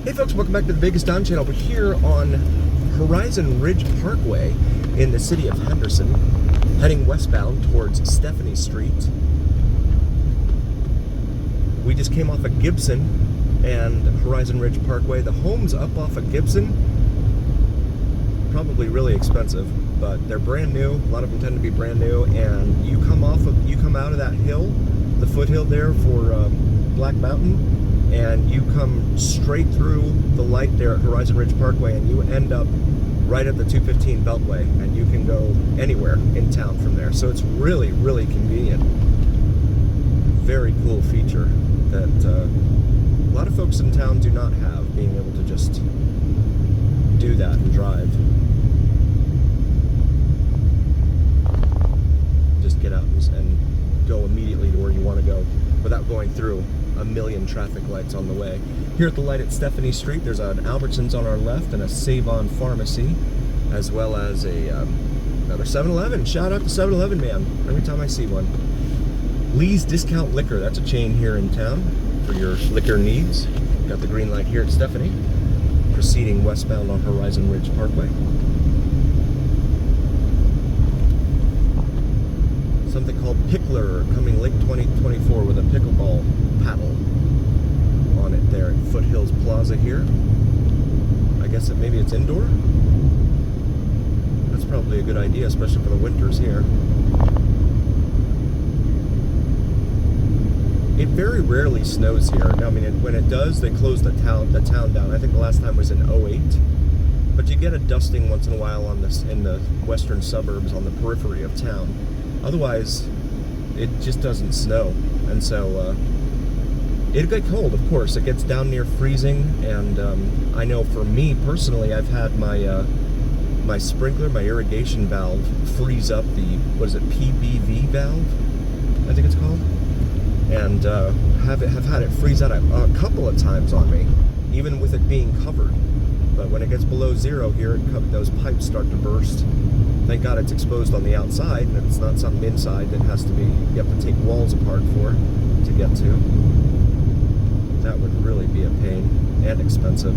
Hey folks, welcome back to the Vegas Don Channel. We're here on Horizon Ridge Parkway in the city of Henderson, heading westbound towards Stephanie Street. We just came off of Gibson and Horizon Ridge Parkway. The homes up off of Gibson, probably really expensive, but they're brand new. A lot of them tend to be brand new, and you come out of that hill, the foothill there for Black Mountain, and you come straight through the light there at Horizon Ridge Parkway, and you end up right at the 215 Beltway, and you can go anywhere in town from there. So it's really, really convenient. Very cool feature that a lot of folks in town do not have, being able to just do that and drive. Just get out and go immediately to where you want to go without going through a million traffic lights on the way. Here at the light at Stephanie Street, there's an Albertsons on our left and a Save-On Pharmacy, as well as another 7-Eleven. Shout out to 7-Eleven, man, every time I see one. Lee's Discount Liquor, that's a chain here in town for your liquor needs. Got the green light here at Stephanie, proceeding westbound on Horizon Ridge Parkway. Something called Pickler coming late 2024 with a pickleball paddle on it there at Foothills Plaza here. I guess maybe it's indoor? That's probably a good idea, especially for the winters here. It very rarely snows here. I mean, when it does, they close the town down. I think the last time was in 08. But you get a dusting once in a while on this in the western suburbs on the periphery of town. Otherwise, it just doesn't snow, and so it'll get cold. Of course, it gets down near freezing, and I know for me personally, I've had my my sprinkler, my irrigation valve, freeze up the PBV valve, I think it's called, and have had it freeze out a couple of times on me, even with it being covered. But when it gets below zero here, those pipes start to burst. Thank God it's exposed on the outside, and it's not something inside that has to be, you have to take walls apart for to get to. That would really be a pain and expensive.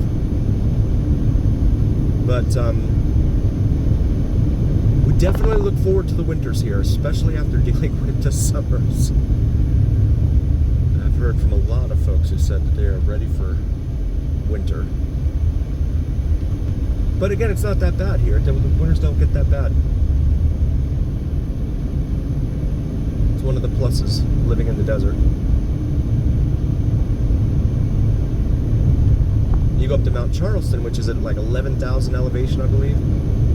But we definitely look forward to the winters here, especially after dealing with the summers. I've heard from a lot of folks who said that they are ready for winter. But again, it's not that bad here. The winters don't get that bad. It's one of the pluses, living in the desert. You go up to Mount Charleston, which is at like 11,000 elevation, I believe.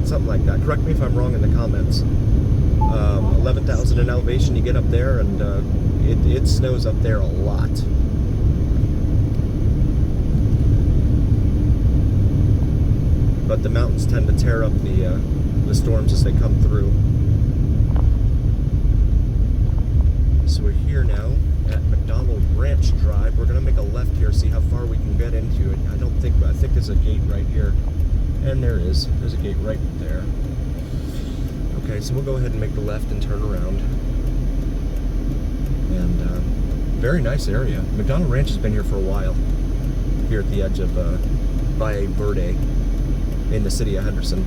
Something like that. Correct me if I'm wrong in the comments. 11,000 in elevation, you get up there, and it snows up there a lot. But the mountains tend to tear up the storms as they come through. So we're here now at McDonald Ranch Drive. We're gonna make a left here, see how far we can get into it. I think there's a gate right here. And there is. There's a gate right there. Okay, so we'll go ahead and make the left and turn around. And very nice area. McDonald Ranch has been here for a while. Here at the edge of Valle Verde in the city of Henderson.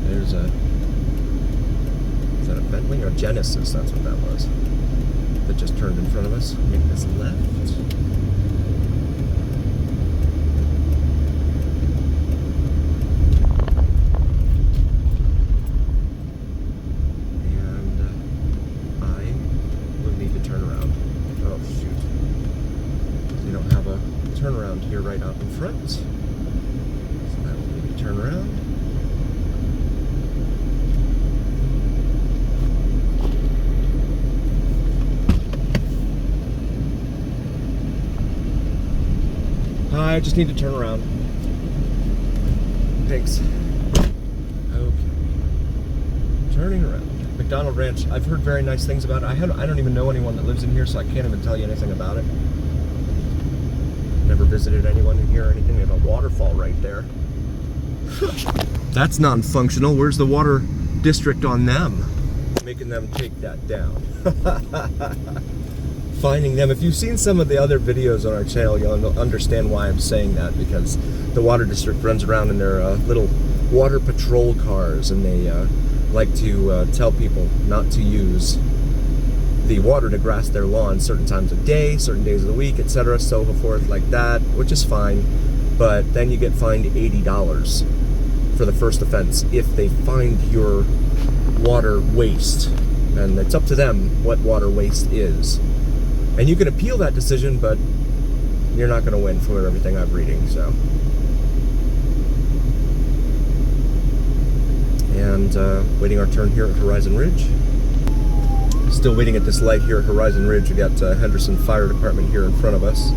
There's is that a Bentley or Genesis? That's what that was. That just turned in front of us. Make this left. And I will need to turn around. Oh shoot. We don't have a turnaround here right up in front, so that will need to turn around. I just need to turn around. Thanks. Okay. Turning around. McDonald Ranch. I've heard very nice things about it. I don't even know anyone that lives in here, so I can't even tell you anything about it. Never visited anyone in here or anything. They have a waterfall right there. That's non-functional. Where's the water district on them? Making them take that down. finding them. If you've seen some of the other videos on our channel, you'll understand why I'm saying that, because the water district runs around in their little water patrol cars, and they like to tell people not to use the water to grass their lawn certain times of day, certain days of the week, etc., so forth like that, which is fine. But then you get fined $80 for the first offense if they find your water waste, and it's up to them what water waste is. And you can appeal that decision, but you're not going to win from everything I'm reading. So, and waiting our turn here at Horizon Ridge. Still waiting at this light here at Horizon Ridge. We got Henderson Fire Department here in front of us.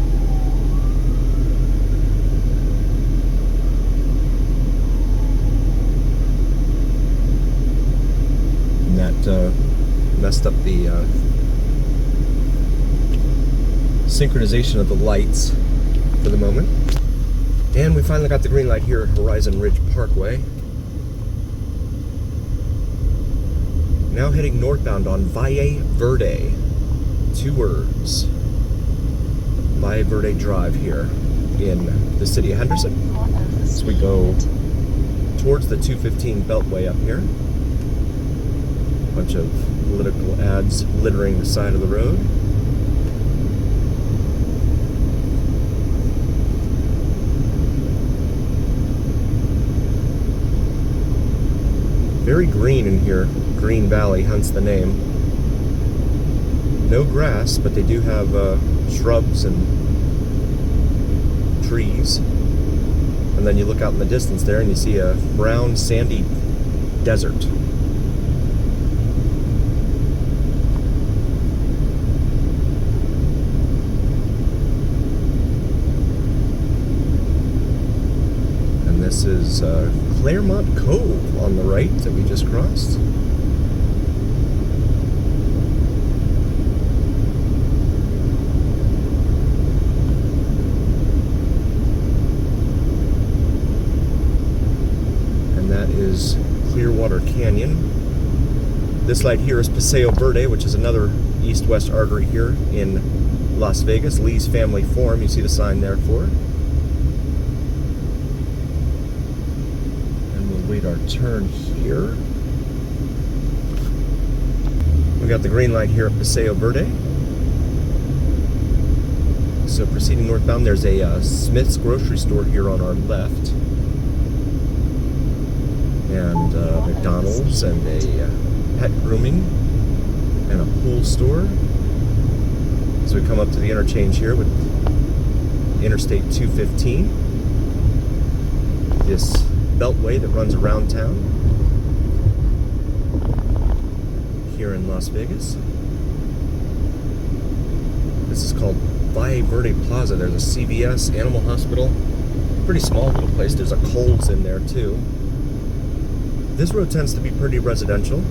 And that messed up the synchronization of the lights for the moment. And we finally got the green light here at Horizon Ridge Parkway. Now heading northbound on Valle Verde. 2 words. Valle Verde Drive here in the city of Henderson. As we go towards the 215 Beltway up here. A bunch of political ads littering the side of the road. Very green in here. Green Valley, hence the name. No grass, but they do have shrubs and trees. And then you look out in the distance there and you see a brown, sandy desert. And this is Claremont Cove on the right that we just crossed. And that is Clearwater Canyon. This light here is Paseo Verde, which is another east-west artery here in Las Vegas. Lee's Family Forum, you see the sign there for it. Wait our turn here. We got the green light here at Paseo Verde. So proceeding northbound, there's a Smith's grocery store here on our left, and McDonald's, and a pet grooming, and a pool store. So we come up to the interchange here with Interstate 215. This beltway that runs around town here in Las Vegas. This is called Valle Verde Plaza. There's a CVS, Animal Hospital. Pretty small little place. There's a Kohl's in there too. This road tends to be pretty residential.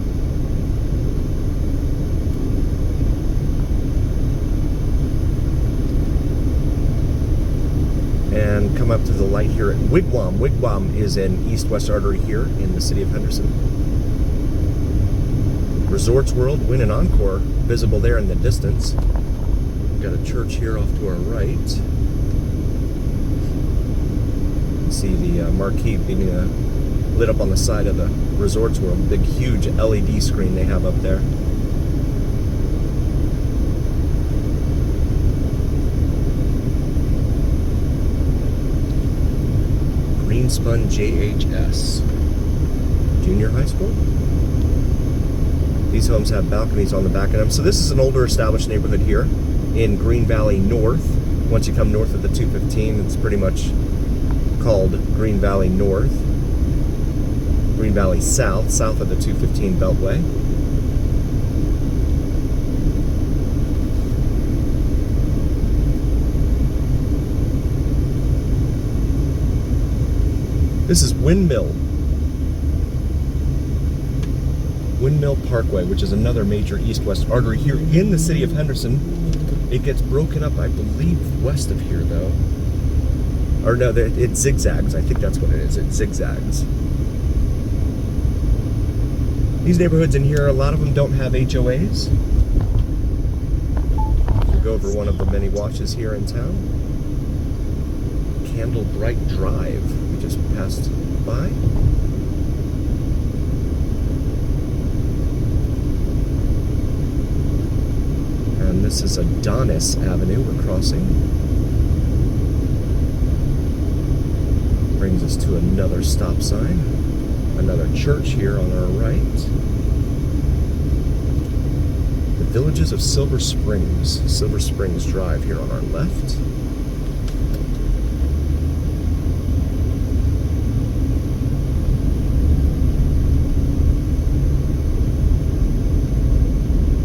And come up to the light here at Wigwam. Wigwam is an east-west artery here in the city of Henderson. Resorts World, Wynn and Encore visible there in the distance. We've got a church here off to our right. You can see the marquee being lit up on the side of the Resorts World. Big, huge LED screen they have up there. Greenspun JHS Junior High School. These homes have balconies on the back of them. So this is an older established neighborhood here in Green Valley North. Once you come north of the 215, it's pretty much called Green Valley North. Green Valley South, south of the 215 Beltway. This is Windmill Parkway, which is another major east-west artery here in the city of Henderson. It gets broken up, I believe, west of here, though. Or no, it zigzags. I think that's what it is. It zigzags. These neighborhoods in here, a lot of them don't have HOAs. If you go over one of the many watches here in town. Candlebright Drive, we just passed by. And this is Adonis Avenue we're crossing. Brings us to another stop sign. Another church here on our right. The Villages of Silver Springs Drive here on our left.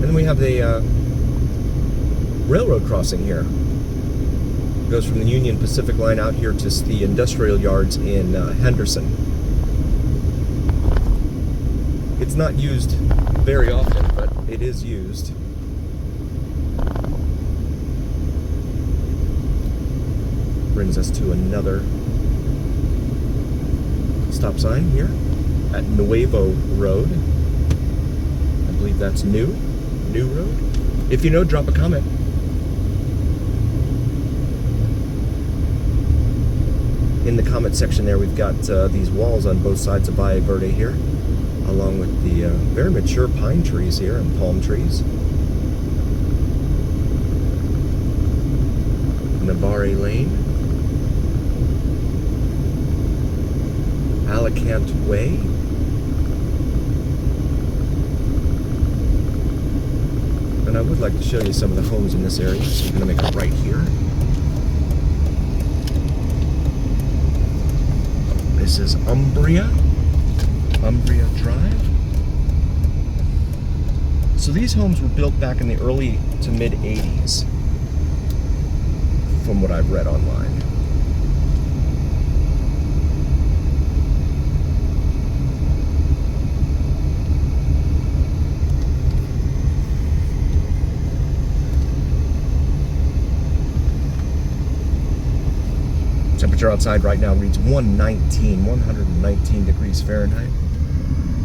And then we have the railroad crossing here. It goes from the Union Pacific line out here to the industrial yards in Henderson. It's not used very often, but it is used. Brings us to another stop sign here at Nuevo Road. I believe that's New Road. If you know, drop a comment. In the comment section there, we've got these walls on both sides of Valle Verde here, along with the very mature pine trees here and palm trees. Navarre Lane. Alicant Way. And I would like to show you some of the homes in this area, so I'm going to make a right here. This is Umbria Drive. So these homes were built back in the early to mid 80s, from what I've read online. Temperature outside right now reads 119 degrees Fahrenheit.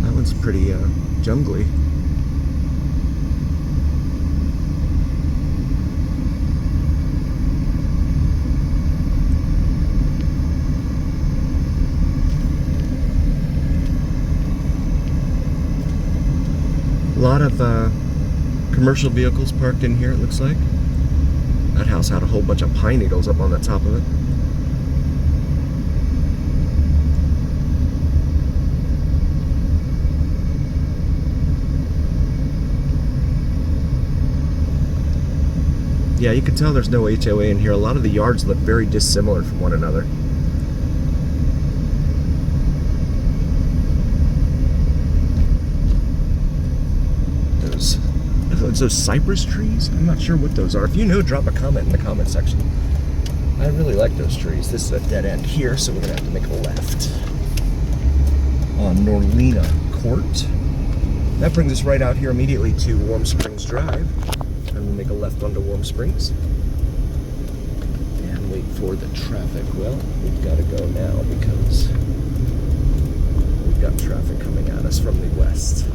That one's pretty jungly. A lot of commercial vehicles parked in here, it looks like. That house had a whole bunch of pine needles up on the top of it. Yeah, you can tell there's no HOA in here. A lot of the yards look very dissimilar from one another. Those cypress trees? I'm not sure what those are. If you know, drop a comment in the comment section. I really like those trees. This is a dead end here, so we're going to have to make a left on Norlina Court. That brings us right out here immediately to Warm Springs Drive. And we'll make a left onto Warm Springs. And wait for the traffic. Well, we've got to go now because we've got traffic coming at us from the west.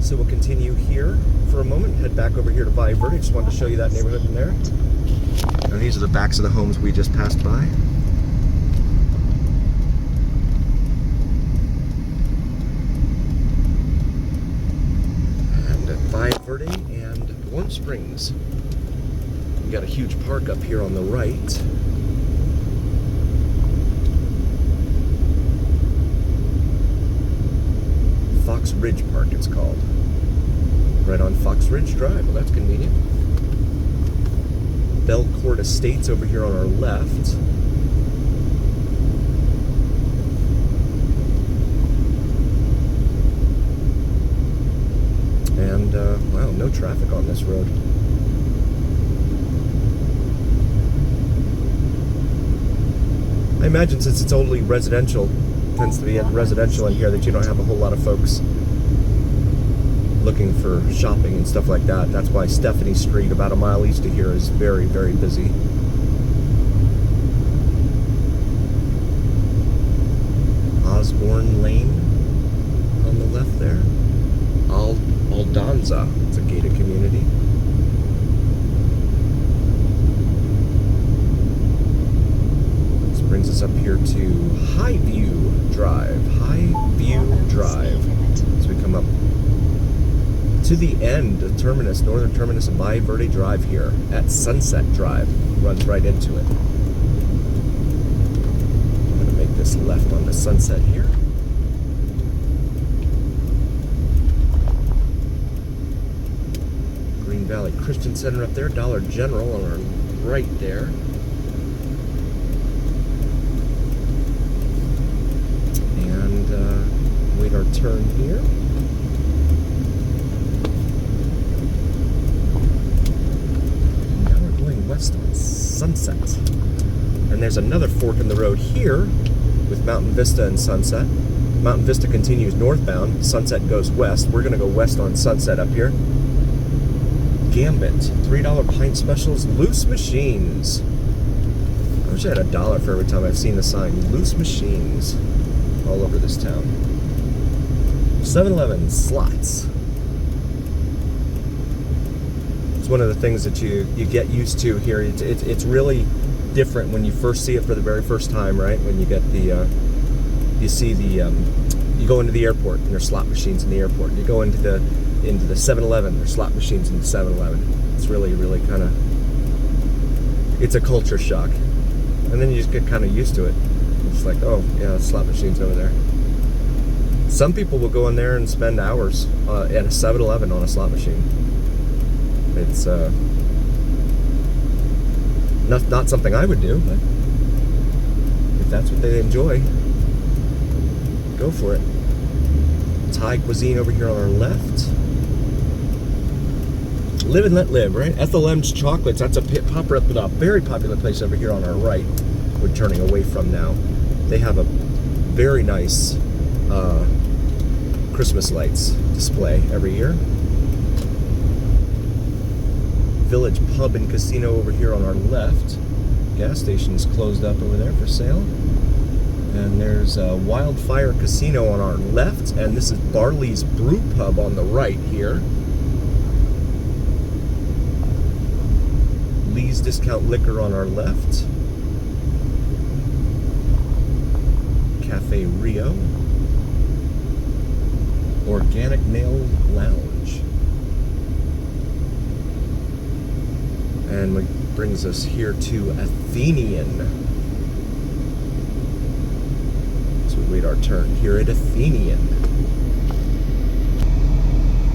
So we'll continue here for a moment, head back over here to Valle Verde. Just wanted to show you that neighborhood in there. And these are the backs of the homes we just passed by. And at Valle Verde and Warm Springs, we got a huge park up here on the right. Fox Ridge Park, it's called. Right on Fox Ridge Drive. Well, that's convenient. Belcourt Estates over here on our left. And, wow, no traffic on this road. I imagine since it's only residential, tends to be residential in here, that you don't have a whole lot of folks looking for shopping and stuff like that. That's why Stephanie Street, about a mile east of here, is very, very busy. Osborne Lane on the left there. Aldonza. It's a gated community. This brings us up here to Highview Drive. Highview Drive. As we come up to the end, the terminus, northern terminus of Valle Verde Drive here at Sunset Drive. Runs right into it. I'm going to make this left onto Sunset here. Green Valley Christian Center up there, Dollar General on our right there. And wait our turn here. West on Sunset. And there's another fork in the road here with Mountain Vista and Sunset. Mountain Vista continues northbound, Sunset goes west. We're going to go west on Sunset up here. Gambit, $3 pint specials, Loose Machines. I wish I had $1 for every time I've seen the sign. Loose Machines all over this town. 7-Eleven slots. One of the things that you get used to here. It's really different when you first see it for the very first time, right? When you get the you go into the airport and there's slot machines in the airport. You go into the 7-Eleven, there's slot machines in the 7-Eleven. It's really kind of, it's a culture shock, and then you just get kind of used to it. It's like, oh yeah, slot machines over there. Some people will go in there and spend hours at a 7-Eleven on a slot machine. It's not something I would do, but if that's what they enjoy, go for it. Thai cuisine over here on our left. Live and let live, right? Ethel M's Chocolates, that's a very popular place over here on our right. We're turning away from now. They have a very nice Christmas lights display every year. Village Pub and Casino over here on our left. Gas station is closed up over there for sale. And there's Wildfire Casino on our left, and this is Barley's Brew Pub on the right here. Lee's Discount Liquor on our left. Cafe Rio. Organic Nail Lounge. And it brings us here to Athenian. So we wait our turn here at Athenian.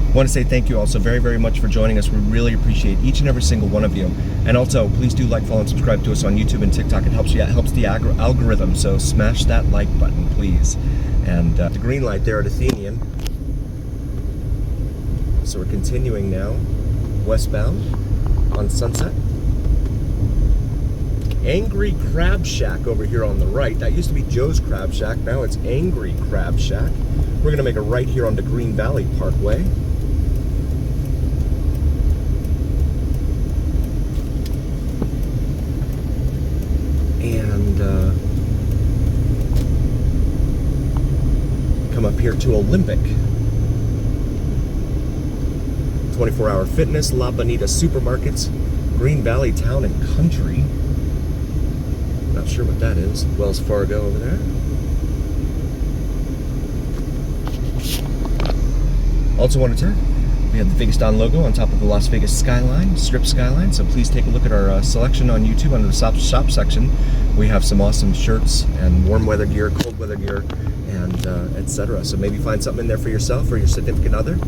I want to say thank you also very much for joining us. We really appreciate each and every single one of you. And also, please do like, follow, and subscribe to us on YouTube and TikTok. It helps the algorithm, so smash that like button, please. And the green light there at Athenian. So we're continuing now westbound on Sunset. Angry Crab Shack over here on the right. That used to be Joe's Crab Shack. Now it's Angry Crab Shack. We're going to make a right here onto Green Valley Parkway. And come up here to Olympic. 24-Hour Fitness, La Bonita Supermarkets, Green Valley Town and Country. Not sure what that is. Wells Fargo over there. Also want to turn. We have the Vegas Don logo on top of the Las Vegas skyline, strip skyline. So please take a look at our selection on YouTube under the shop section. We have some awesome shirts and warm weather gear, cold weather gear, and etc. So maybe find something in there for yourself or your significant other.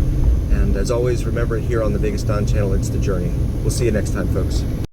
And as always, remember here on the Vegas Don channel, it's the journey. We'll see you next time, folks.